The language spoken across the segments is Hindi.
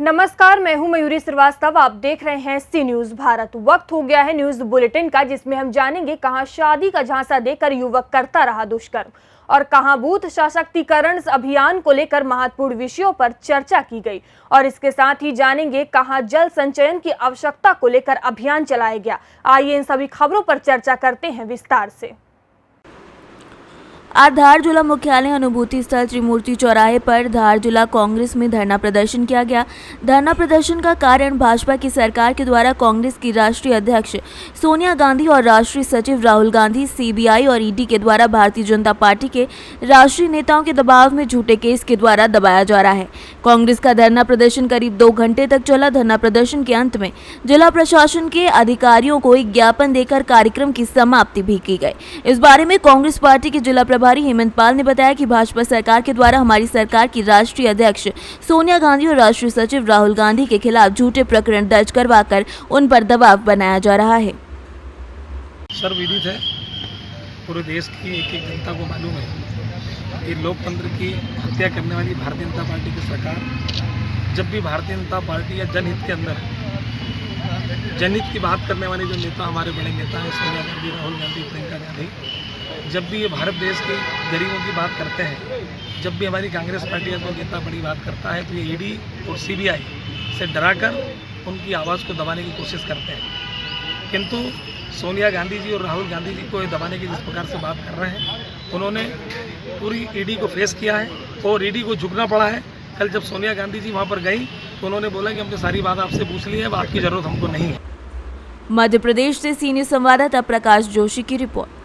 नमस्कार, मैं हूं मयूरी श्रीवास्तव। आप देख रहे हैं सी न्यूज भारत। वक्त हो गया है न्यूज बुलेटिन का, जिसमें हम जानेंगे कहां शादी का झांसा देकर युवक करता रहा दुष्कर्म और कहां बूथ सशक्तिकरण अभियान को लेकर महत्वपूर्ण विषयों पर चर्चा की गई। और इसके साथ ही जानेंगे कहां जल संचयन की आवश्यकता को लेकर अभियान चलाया गया। आइए इन सभी खबरों पर चर्चा करते हैं विस्तार से। आज धार जिला मुख्यालय अनुभूति स्थल त्रिमूर्ति चौराहे पर धार जिला कांग्रेस में धरना प्रदर्शन किया गया। धरना प्रदर्शन का कारण भाजपा की सरकार के द्वारा कांग्रेस की राष्ट्रीय अध्यक्ष सोनिया गांधी और राष्ट्रीय सचिव राहुल गांधी सीबीआई और ईडी के द्वारा भारतीय जनता पार्टी के राष्ट्रीय नेताओं के दबाव में झूठे केस के द्वारा दबाया जा रहा है। कांग्रेस का धरना प्रदर्शन करीब 2 घंटे तक चला। धरना प्रदर्शन के अंत में जिला प्रशासन के अधिकारियों को एक ज्ञापन देकर कार्यक्रम की समाप्ति भी की गई। इस बारे में कांग्रेस पार्टी के जिला प्रभारी हेमंत पाल ने बताया कि भाजपा सरकार के द्वारा हमारी सरकार की राष्ट्रीय अध्यक्ष सोनिया गांधी और राष्ट्रीय सचिव राहुल गांधी के खिलाफ झूठे प्रकरण दर्ज करवाकर उन पर दबाव बनाया जा रहा है। सर्वविदित है, पूरे देश की एक एक जनता को मालूम है कि लोकतंत्र की हत्या करने वाली भारतीय जनता पार्टी की सरकार जब भी भारतीय जनता पार्टी या जनहित के अंदर जनहित की बात करने वाले जो नेता हमारे बड़े नेता हैं सोनिया गांधी, राहुल गांधी, प्रियंका गांधी, जब भी ये भारत देश के गरीबों की बात करते हैं, जब भी हमारी कांग्रेस पार्टी का कोई नेता बड़ी बात करता है तो ये ईडी और सीबीआई से डराकर उनकी आवाज़ को दबाने की कोशिश करते हैं। किंतु सोनिया गांधी जी और राहुल गांधी जी को ये दबाने की जिस प्रकार से बात कर रहे हैं, उन्होंने पूरी ईडी को फेस किया है और ईडी को झुकना पड़ा है। कल जब सोनिया गांधी जी वहाँ पर गई तो उन्होंने बोला कि हमने सारी बात आपसे पूछ ली है, अब आपकी ज़रूरत हमको नहीं है। मध्य प्रदेश से सीनियर संवाददाता प्रकाश जोशी की रिपोर्ट।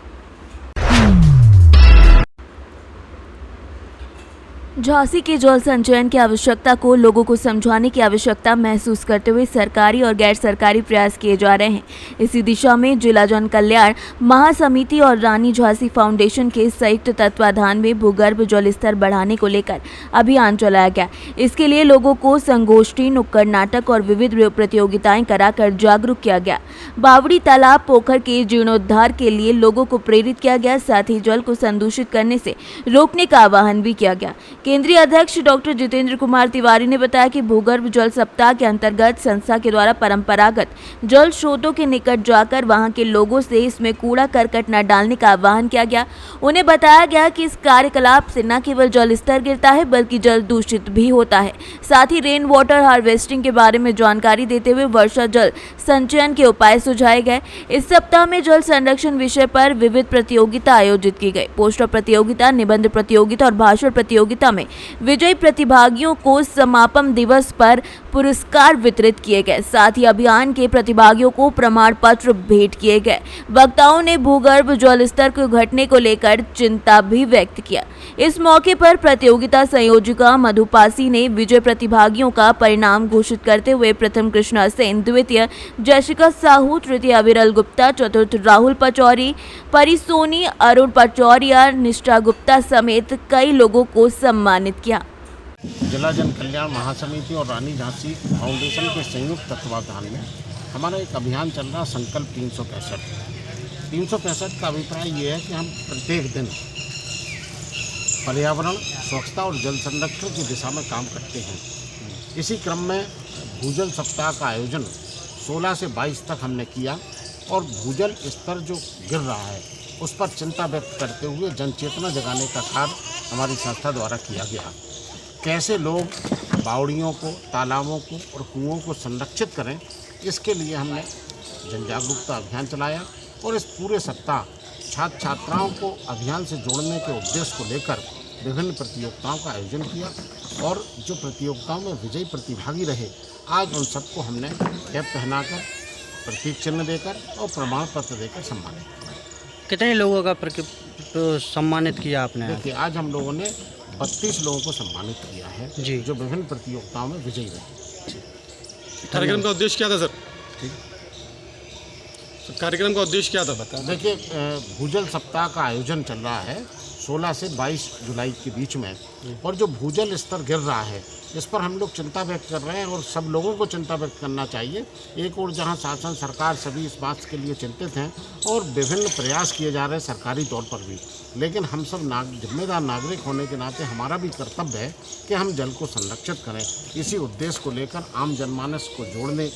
झांसी के जल संचयन की आवश्यकता को लोगों को समझाने की आवश्यकता महसूस करते हुए सरकारी और गैर सरकारी प्रयास किए जा रहे हैं। इसी दिशा में जिला जन कल्याण महासमिति और रानी झांसी फाउंडेशन के संयुक्त तत्वाधान में भूगर्भ जल स्तर बढ़ाने को लेकर अभियान चलाया गया। इसके लिए लोगों को संगोष्ठी, नुक्कड़ नाटक और विविध प्रतियोगिताएं कराकर जागरूक किया गया। बावड़ी तालाब पोखर के जीर्णोद्धार के लिए लोगों को प्रेरित किया गया। साथ ही जल को संदूषित करने से रोकने का आह्वान भी किया गया। केंद्रीय अध्यक्ष डॉक्टर जितेंद्र कुमार तिवारी ने बताया कि भूगर्भ जल सप्ताह के अंतर्गत संस्था के द्वारा परंपरागत जल स्रोतों के निकट जाकर वहां के लोगों से इसमें कूड़ा करकट न डालने का आह्वान किया गया। उन्हें बताया गया कि इस कार्यकलाप से न केवल जल स्तर गिरता है बल्कि जल दूषित भी होता है। साथ ही रेन वाटर हार्वेस्टिंग के बारे में जानकारी देते हुए वर्षा जल संचयन के उपाय सुझाए गए। इस सप्ताह में जल संरक्षण विषय पर विविध प्रतियोगिता आयोजित की गई। पोस्टर प्रतियोगिता, निबंध प्रतियोगिता और भाषण प्रतियोगिता में विजयी प्रतिभागियों को समापन दिवस पर पुरस्कार वितरित किए गए। साथ ही अभियान के प्रतिभागियों को प्रमाण पत्र भेंट किए गए। वक्ताओं ने भूगर्भ जल स्तर के घटने को लेकर चिंता भी व्यक्त किया। इस मौके पर प्रतियोगिता संयोजिका मधुपासी ने विजय प्रतिभागियों का परिणाम घोषित करते हुए प्रथम कृष्णा सेन, द्वितीय जशिका साहू, तृतीय अविरल गुप्ता, चतुर्थ राहुल पचौरी, परिसोनी, अरुण पचौरिया, निष्ठा गुप्ता समेत कई लोगों को सम्मानित किया। जिला जन कल्याण महासमिति और रानी झांसी फाउंडेशन के संयुक्त तत्वाधान में हमारा एक अभियान चल रहा, संकल्प 365। 365 का अभिप्राय ये है कि हम प्रत्येक दिन पर्यावरण, स्वच्छता और जल संरक्षण की दिशा में काम करते हैं। इसी क्रम में भूजल सप्ताह का आयोजन 16 से 22 तक हमने किया और भूजल स्तर जो गिर रहा है उस पर चिंता व्यक्त करते हुए जनचेतना जगाने का कार्य हमारी संस्था द्वारा किया गया। कैसे लोग बावड़ियों को, तालाबों को और कुओं को संरक्षित करें, इसके लिए हमने जन जागरूकता अभियान चलाया और इस पूरे सप्ताह छात्र छात्राओं को अभियान से जोड़ने के उद्देश्य को लेकर विभिन्न प्रतियोगिताओं का आयोजन किया और जो प्रतियोगिताओं में विजयी प्रतिभागी रहे, आज उन सबको हमने कैप पहनाकर, प्रतीक चिन्ह देकर और प्रमाण पत्र देकर सम्मानित किया। कितने लोगों का सम्मानित किया आपने? देखिए, आज हम लोगों ने 32 लोगों को सम्मानित किया है जी, जो विभिन्न प्रतियोगिताओं में विजयी रहे। कार्यक्रम का उद्देश्य क्या था सर? तो कार्यक्रम का उद्देश्य क्या था बता। देखिए, भूजल सप्ताह का आयोजन चल रहा है 16 से 22 जुलाई के बीच में, और जो भूजल स्तर गिर रहा है इस पर हम लोग चिंता व्यक्त कर रहे हैं और सब लोगों को चिंता व्यक्त करना चाहिए। एक और जहां शासन सरकार सभी इस बात के लिए चिंतित हैं और विभिन्न प्रयास किए जा रहे हैं सरकारी तौर पर भी, लेकिन हम सब जिम्मेदार नागरिक होने के नाते हमारा भी कर्तव्य है कि हम जल को संरक्षित करें। इसी उद्देश्य को लेकर आम जनमानस को जोड़ने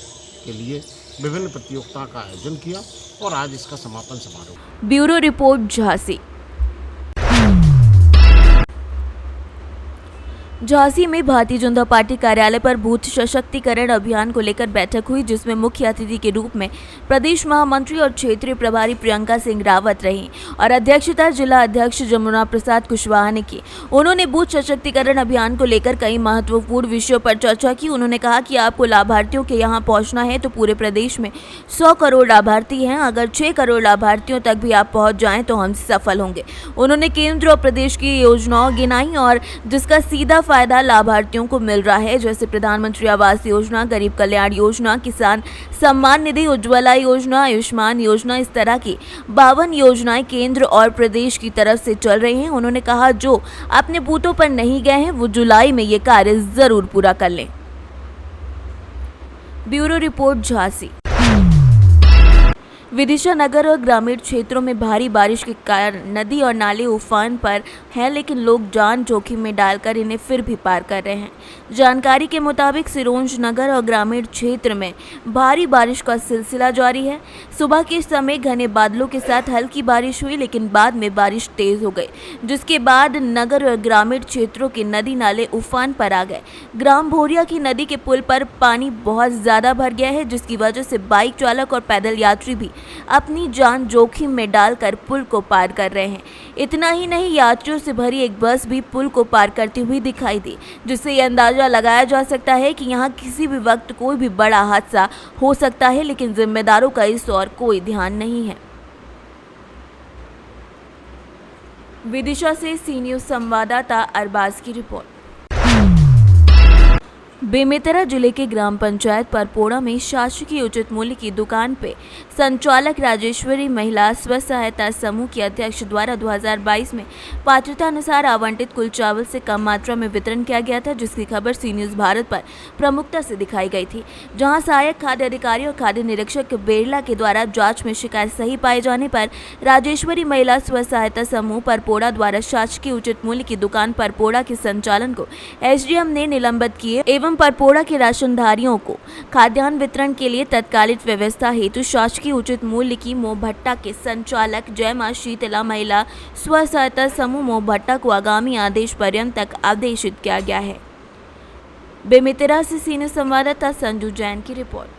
के लिए विभिन्न प्रतियोगिता का आयोजन किया और आज इसका समापन समारोह। Bureau report Jhansi. झांसी में भारतीय जनता पार्टी कार्यालय पर बूथ सशक्तिकरण अभियान को लेकर बैठक हुई, जिसमें मुख्य अतिथि के रूप में प्रदेश महामंत्री और क्षेत्रीय प्रभारी प्रियंका सिंह रावत रहीं और अध्यक्षता जिला अध्यक्ष जमुना प्रसाद कुशवाहा ने की। उन्होंने बूथ सशक्तिकरण अभियान को लेकर कई महत्वपूर्ण विषयों पर चर्चा की। उन्होंने कहा कि आपको लाभार्थियों के यहाँ पहुँचना है तो पूरे प्रदेश में 100 करोड़ लाभार्थी हैं, अगर 6 करोड़ लाभार्थियों तक भी आप पहुँच जाएँ तो हम सफल होंगे। उन्होंने केंद्र और प्रदेश की योजनाओं गिनाई और जिसका सीधा फायदा लाभार्थियों को मिल रहा है, जैसे प्रधानमंत्री आवास योजना, गरीब कल्याण योजना, किसान सम्मान निधि, उज्ज्वला योजना, आयुष्मान योजना, इस तरह की 52 योजनाएं केंद्र और प्रदेश की तरफ से चल रही हैं। उन्होंने कहा जो अपने बूथों पर नहीं गए हैं वो जुलाई में ये कार्य जरूर पूरा कर लें। Bureau report Jhansi. विदिशा नगर और ग्रामीण क्षेत्रों में भारी बारिश के कारण नदी और नाले उफान पर हैं, लेकिन लोग जान जोखिम में डालकर इन्हें फिर भी पार कर रहे हैं। जानकारी के मुताबिक सिरोंज नगर और ग्रामीण क्षेत्र में भारी बारिश का सिलसिला जारी है। सुबह के समय घने बादलों के साथ हल्की बारिश हुई, लेकिन बाद में बारिश तेज हो गई, जिसके बाद नगर और ग्रामीण क्षेत्रों के नदी नाले उफान पर आ गए। ग्राम भोरिया की नदी के पुल पर पानी बहुत ज्यादा भर गया है, जिसकी वजह से बाइक चालक और पैदल यात्री भी अपनी जान जोखिम में डालकर पुल को पार कर रहे हैं। इतना ही नहीं, यात्रियों से भरी एक बस भी पुल को पार करती हुई दिखाई दी, जिससे यह अंदाजा लगाया जा सकता है कि यहाँ किसी भी वक्त कोई भी बड़ा हादसा हो सकता है, लेकिन जिम्मेदारों का इस ओर कोई ध्यान नहीं है। विदिशा से सी न्यूज़ संवाददाता अरबाज की रिपोर्ट। बेमेतरा जिले के ग्राम पंचायत परपोड़ा में शासकीय उचित मूल्य की दुकान पे संचालक राजेश्वरी महिला स्व सहायता समूह के अध्यक्ष द्वारा 2022 में पात्रता अनुसार आवंटित कुल चावल से कम मात्रा में वितरण किया गया था, जिसकी खबर सी न्यूज़ भारत पर प्रमुखता से दिखाई गई थी। जहां सहायक खाद्य अधिकारी और खाद्य निरीक्षक बेरला के द्वारा जाँच में शिकायत सही पाए जाने पर राजेश्वरी महिला स्व सहायता समूह परपोड़ा द्वारा शासकीय उचित मूल्य की दुकान परपोड़ा के संचालन को SDM ने निलंबित किए एवं परपोड़ा के राशनधारियों को खाद्यान्न वितरण के लिए तत्कालिक व्यवस्था हेतु शासकीय उचित मूल्य की मोहभट्टा के संचालक जय मां शीतला महिला स्व सहायता समूह मोहभट्टा को आगामी आदेश पर्यंत तक आदेशित किया गया है। बेमेतरा से सीनियर संवाददाता संजू जैन की रिपोर्ट।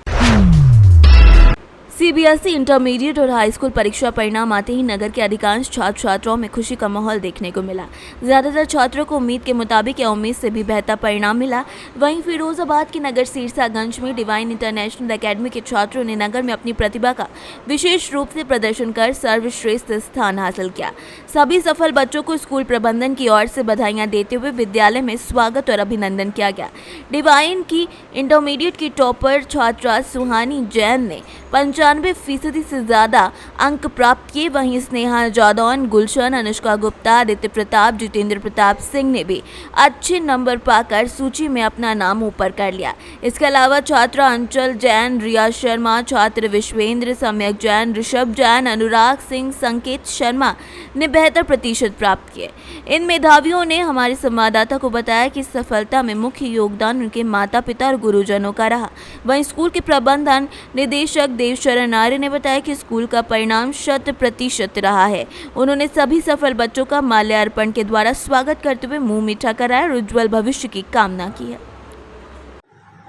CBSE इंटरमीडिएट और हाई स्कूल परीक्षा परिणाम आते ही नगर के अधिकांश छात्र छात्राओं में खुशी का माहौल देखने को मिला। ज़्यादातर छात्रों को उम्मीद के मुताबिक या उम्मीद से भी बेहतर परिणाम मिला। वहीं फिरोजाबाद के नगर सिरसागंज में डिवाइन इंटरनेशनल एकेडमी के छात्रों ने नगर में अपनी प्रतिभा का विशेष रूप से प्रदर्शन कर सर्वश्रेष्ठ स्थान हासिल किया। सभी सफल बच्चों को स्कूल प्रबंधन की ओर से बधाइयाँ देते हुए विद्यालय में स्वागत और अभिनंदन किया गया। डिवाइन की इंटरमीडिएट की टॉपर छात्रा सुहानी जैन ने 95% से ज़्यादा अंक प्राप्त किए। वहीं स्नेहा जादौन, गुलशन, अनुष्का गुप्ता, आदित्य प्रताप, जितेंद्र प्रताप सिंह ने भी अच्छे नंबर पाकर सूची में अपना नाम ऊपर कर लिया। इसके अलावा छात्रा अंचल जैन, रिया शर्मा, छात्र विश्वेंद्र, सम्यक जैन, ऋषभ जैन, अनुराग सिंह, संकेत शर्मा ने बेहतर प्रतिशत प्राप्त किए। इन मेधावियों ने हमारे संवाददाता को बताया कि सफलता में मुख्य योगदान उनके माता पिता और गुरुजनों का रहा। वहीं स्कूल के प्रबंधन निदेशक देवशरण आर्य ने बताया कि स्कूल का परिणाम 100% रहा है। उन्होंने सभी सफल बच्चों का माल्यार्पण के द्वारा स्वागत करते हुए मुंह मीठा कराया और उज्जवल भविष्य की कामना की है।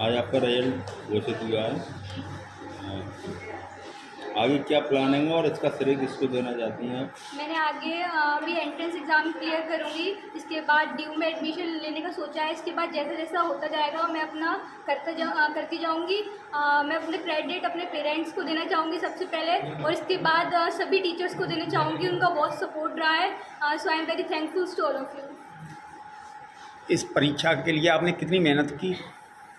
आज आपका रिजल्ट घोषित हुआ है, आगे क्या प्लानिंग है और इसका श्रेय किसको देना चाहती हैं? मैंने आगे भी एंट्रेंस एग्ज़ाम क्लियर करूँगी, इसके बाद ड्यू में एडमिशन लेने का सोचा है। इसके बाद जैसा जैसा होता जाएगा मैं अपना करती जाऊँगी। मैं अपने क्रेडिट अपने पेरेंट्स को देना चाहूँगी सबसे पहले, और इसके बाद सभी टीचर्स को देना चाहूँगी। उनका बहुत सपोर्ट रहा है, so I am very thankful to all of you. इस परीक्षा के लिए आपने कितनी मेहनत की?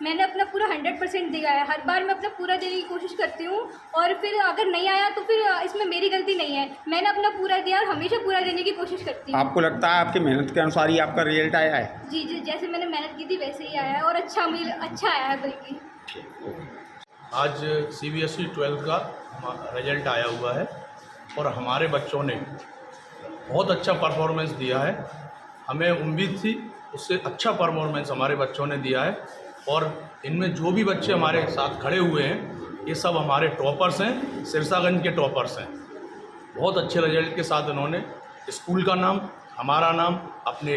मैंने अपना पूरा 100% दिया है। हर बार मैं अपना पूरा देने की कोशिश करती हूँ और फिर अगर नहीं आया तो फिर इसमें मेरी गलती नहीं है। मैंने अपना पूरा दिया और हमेशा पूरा देने की कोशिश करती हूँ। आपको लगता है आपकी मेहनत के अनुसार ही आपका रिजल्ट आया है? जी जी, जैसे मैंने मेहनत की थी वैसे ही आया है और अच्छा आया है बल्कि। आज CBSE 12 का रिजल्ट आया हुआ है और हमारे बच्चों ने बहुत अच्छा परफॉर्मेंस दिया है। हमें उम्मीद थी, उससे अच्छा परफॉर्मेंस हमारे बच्चों ने दिया है और इनमें जो भी बच्चे हमारे साथ खड़े हुए हैं ये सब हमारे टॉपर्स हैं, सिरसागंज के टॉपर्स हैं। बहुत अच्छे रिजल्ट के साथ इन्होंने स्कूल का नाम, हमारा नाम, अपने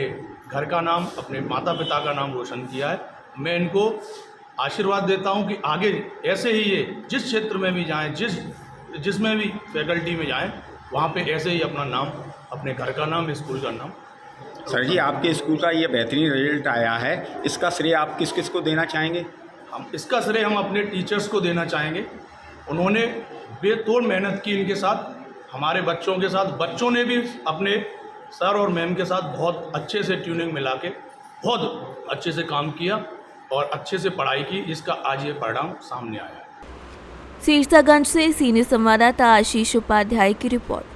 घर का नाम, अपने माता पिता का नाम रोशन किया है। मैं इनको आशीर्वाद देता हूं कि आगे ऐसे ही ये जिस क्षेत्र में भी जाएं, जिसमें भी फैकल्टी में जाएं, वहाँ पे ऐसे ही अपना नाम, अपने घर का नाम, स्कूल का नाम। सर जी, आपके स्कूल का ये बेहतरीन रिजल्ट आया है, इसका श्रेय आप किस किस को देना चाहेंगे? इसका श्रेय हम अपने टीचर्स को देना चाहेंगे। उन्होंने बेतोड़ मेहनत की इनके साथ, हमारे बच्चों के साथ। बच्चों ने भी अपने सर और मैम के साथ बहुत अच्छे से ट्यूनिंग मिला के बहुत अच्छे से काम किया और अच्छे से पढ़ाई की। इसका आज ये परिणाम सामने आया है। सिरसागंज से सीनियर संवाददाता आशीष उपाध्याय की रिपोर्ट।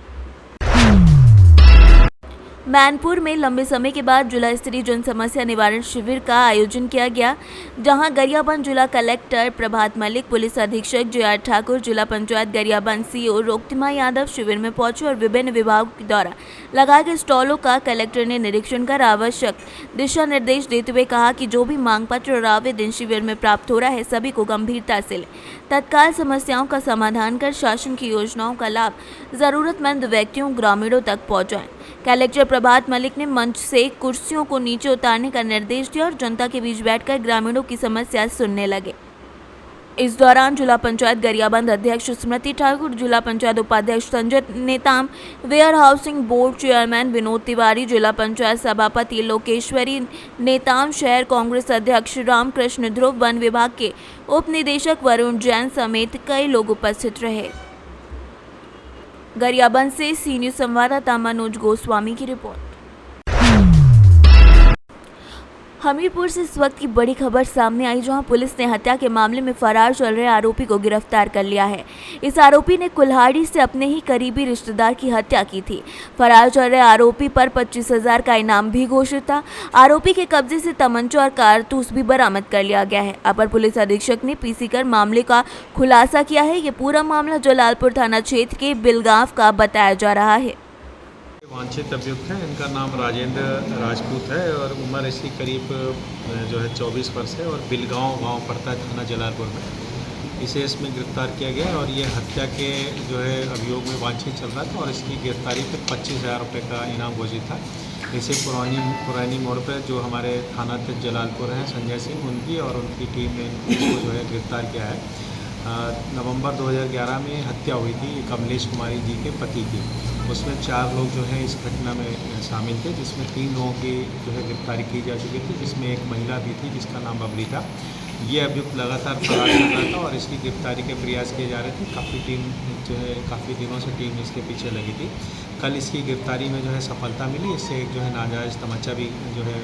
मैनपुर में लंबे समय के बाद जिला स्तरीय जन समस्या निवारण शिविर का आयोजन किया गया, जहां गरियाबंद जिला कलेक्टर प्रभात मलिक, पुलिस अधीक्षक JR ठाकुर, जिला पंचायत गरियाबंद CO रोक्तिमा यादव शिविर में पहुंचे और विभिन्न विभागों द्वारा लगाए गए स्टॉलों का कलेक्टर ने निरीक्षण कर आवश्यक दिशा निर्देश देते हुए कहा कि जो भी मांग पत्र और आवेदन शिविर में प्राप्त हो रहा है सभी को गंभीरता से लें, तत्काल समस्याओं का समाधान कर शासन की योजनाओं का लाभ जरूरतमंद व्यक्तियों ग्रामीणों तक पहुँचाएं। कलेक्टर प्रभात मलिक ने मंच से कुर्सियों को नीचे उतारने का निर्देश दिया और जनता के बीच बैठकर ग्रामीणों की समस्या सुनने लगे। इस दौरान जिला पंचायत गरियाबंद अध्यक्ष स्मृति ठाकुर, जिला पंचायत उपाध्यक्ष Sanjay Netam, warehousing board chairman Vinod Tiwari, जिला पंचायत सभापति लोकेश्वरी नेताम, शहर कांग्रेस अध्यक्ष रामकृष्ण ध्रुव, वन विभाग के उप निदेशक वरुण जैन समेत कई लोग उपस्थित रहे। गरियाबंद से सीनियर संवाददाता मनोज गोस्वामी की रिपोर्ट। हमीरपुर से इस वक्त की बड़ी खबर सामने आई, जहां पुलिस ने हत्या के मामले में फरार चल रहे आरोपी को गिरफ्तार कर लिया है। इस आरोपी ने कुल्हाड़ी से अपने ही करीबी रिश्तेदार की हत्या की थी। फरार चल रहे आरोपी पर 25,000 का इनाम भी घोषित था। आरोपी के कब्जे से तमंचा और कारतूस भी बरामद कर लिया गया है। अपर पुलिस अधीक्षक ने PC कर मामले का खुलासा किया है। ये पूरा मामला जलालपुर थाना क्षेत्र के बिलगांव का बताया जा रहा है। वांछित अभियुक्त हैं, इनका नाम राजेंद्र राजपूत है और उम्र इसकी करीब जो है 24 वर्ष है और बिलगांव गांव पड़ता है थाना जलालपुर में। इसे इसमें गिरफ्तार किया गया और ये हत्या के जो है अभियोग में वांछित चल रहा था और इसकी गिरफ्तारी पर 25,000 रुपये का इनाम घोषित था। इसे पुरानी मोड़ पर जो हमारे थाना जलालपुर हैं संजय सिंह, उनकी और उनकी टीम ने इसको जो है गिरफ्तार किया है। नवंबर 2011 में हत्या हुई थी कमलेश कुमारी जी के पति की। उसमें 4 लोग जो हैं इस घटना में शामिल थे, जिसमें 3 लोगों की जो है गिरफ्तारी की जा चुकी थी, जिसमें एक महिला भी थी जिसका नाम बबली था। ये अभियुक्त लगातार फरार कर रहा था और इसकी गिरफ्तारी के प्रयास किए जा रहे थे। काफ़ी दिनों से टीम इसके पीछे लगी थी। कल इसकी गिरफ्तारी में जो है सफलता मिली। इससे एक जो है नाजायज़ तमंचा भी जो है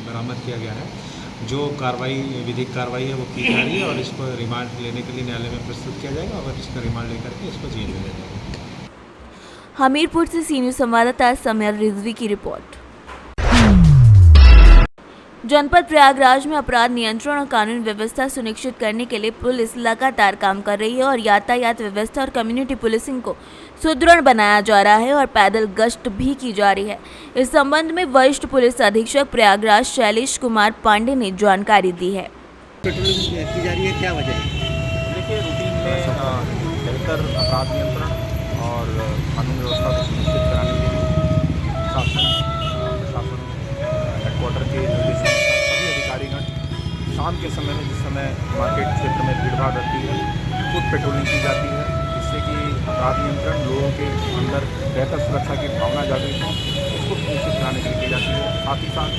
बरामद किया गया है। जो विधिक कार्रवाई है वो की जा रही है और इसको रिमांड लेने के लिए न्यायालय में प्रस्तुत किया जाएगा और इसका रिमांड लेकर के इसको जेल में ले जाएगा। हमीरपुर से सीनियर संवाददाता समयर रिजवी की रिपोर्ट। जनपद प्रयागराज में अपराध नियंत्रण और कानून व्यवस्था सुनिश्चित करने के लिए पुलिस लगातार काम कर रही है और यातायात व्यवस्था और कम्युनिटी पुलिसिंग को सुदृढ़ बनाया जा रहा है और पैदल गश्त भी की जा रही है। इस संबंध में वरिष्ठ पुलिस अधीक्षक प्रयागराज शैलेश कुमार पांडे ने जानकारी दी है। पेट्रोलिंग की जा रही है, क्या वजह है? देखिए, रूटीन में बेहतर अपराध नियंत्रण और कानून व्यवस्था को सुनिश्चित कराने के लिए प्रशासन हेडक्वार्टर के निर्देशानुसार सभी अधिकारीगण शाम के समय में, जिस समय मार्केट क्षेत्र में भीड़भाड़ रहती है, खुद पेट्रोलिंग की जाती है, जिससे कि अपराध नियंत्रण, लोगों के अंदर बेहतर सुरक्षा की भावना जागृत हो, इसको सुनिश्चित कराने के लिए की जाती है। साथ ही साथ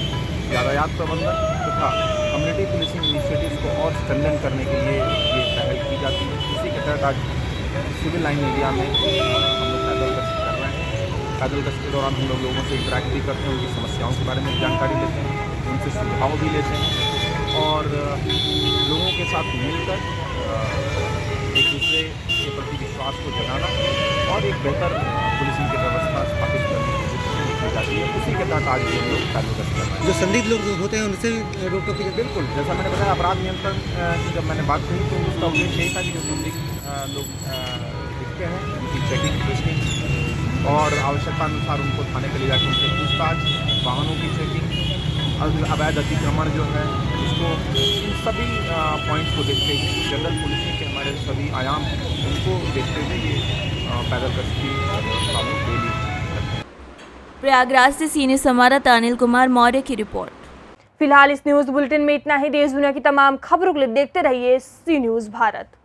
यातायात प्रबंधन तथा कम्युनिटी पुलिसिंग इनिशिएटिव्स को और स्ट्रेंथन करने के लिए ये पहल की जाती है। इसी के तहत आज सिविल लाइन एरिया में हम लोग पैदल गश्त कर रहे हैं। पैदल गश्त के दौरान हम लोगों से इंटरेक्ट भी करते हैं, उनकी समस्याओं के बारे में जानकारी लेते हैं, उनसे सुझाव भी लेते हैं और लोगों के साथ मिलकर एक दूसरे के प्रति विश्वास को जगाना और एक बेहतर पुलिसिंग की व्यवस्था स्थापित करने की कोशिश की जाती है। उसी के तहत आज हम लोग कार्यरत कर रहे हैं। जो संदिग्ध लोग होते हैं उनसे रोक टोक की बिल्कुल, जैसा मैंने बताया, अपराध नियंत्रण की जब मैंने बात कही तो उसका उद्देश्य यही था कि जो संदिग्ध लोग दिखते हैं उनकी चेकिंग टेस्टिंग और आवश्यकता अनुसार उनको थाने के ले जाकर उनसे पूछताछ, वाहनों की चेकिंग, अवैध अतिक्रमण जो है इसको, इन सभी पॉइंट्स को देखते हुए जनरल पुलिसिंग के हमारे सभी आयाम हैं उनको देखते हुए ये पैदल गश्त की व्यवस्था में डेली। प्रयागराज से सीनियर संवाददाता अनिल कुमार मौर्य की रिपोर्ट। फिलहाल इस न्यूज बुलेटिन में इतना ही। देश दुनिया की तमाम खबरों के लिए देखते रहिए सी न्यूज भारत।